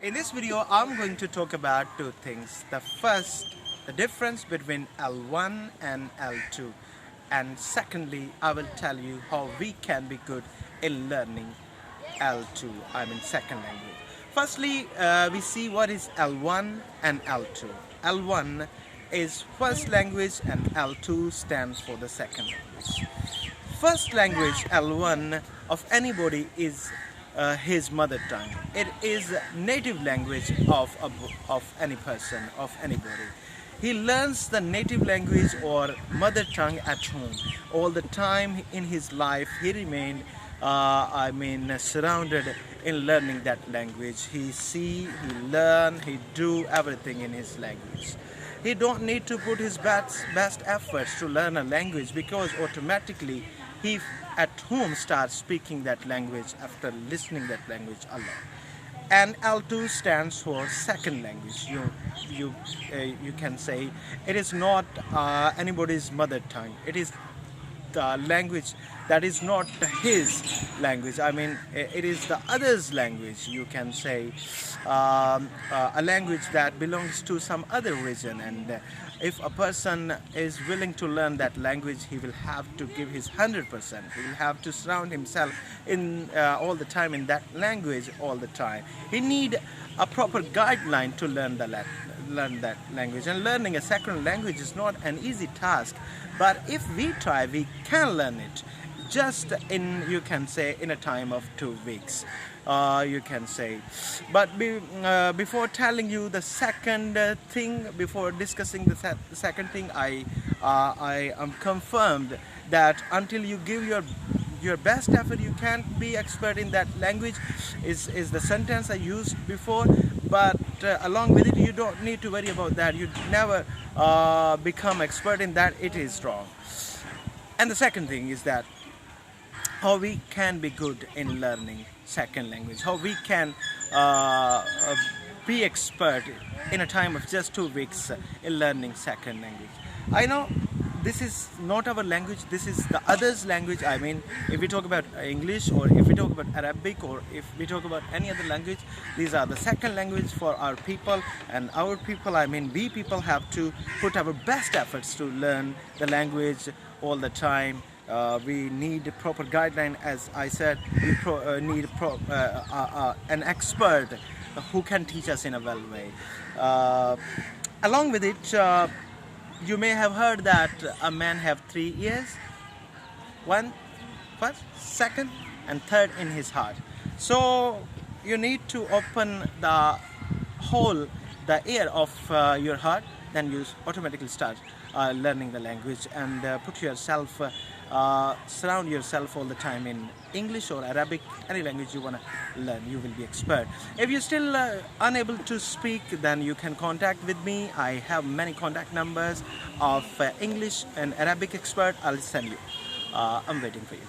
In this video, I'm going to talk about two things. The first, the difference between L1 and L2. And secondly, I will tell you how we can be good in learning L2, second language. Firstly, we see what is L1 and L2. L1 is first language and L2 stands for the second language. First language, L1, of anybody is his mother tongue. It is native language of any person, of anybody. He learns the native language or mother tongue at home. All the time in his life, he remained surrounded in learning that language. He see, he learn, he do everything in his language. He don't need to put his best efforts to learn a language because automatically he at home starts speaking that language after listening that language a lot. And L2 stands for second language. You can say it is not anybody's mother tongue. It is the language that is not his language. It is the other's language. You can say a language that belongs to some other region, and if a person is willing to learn that language, he will have to give his 100%. He will have to surround himself in all the time in that language all the time. He need a proper guideline to learn that language. And learning a second language is not an easy task, but if we try, we can learn it just in, you can say, in a time of 2 weeks. You can say. But before telling you the second thing, before discussing the second thing, I am confirmed that until you give your best effort, you can't be expert in that language is the sentence I used before. But along with it, you don't need to worry about that. You never become expert in that. It is wrong. And the second thing is that how we can be good in learning second language, how we can be expert in a time of just 2 weeks in learning second language. I know this is not our language, this is the other's language. If we talk about English, or if we talk about Arabic, or if we talk about any other language, these are the second language for our people. And our people, we people have to put our best efforts to learn the language all the time. We need a proper guideline, as I said. We need an expert who can teach us in a well way. Along with it, you may have heard that a man have 3 ears. One, first, second, and third in his heart. So you need to open the ear of your heart, then you automatically start learning the language, and put yourself surround yourself all the time in English or Arabic, any language you want to learn, you will be expert. If you're still unable to speak, then you can contact with me. I have many contact numbers of English and Arabic expert. I'll send you. I'm waiting for you.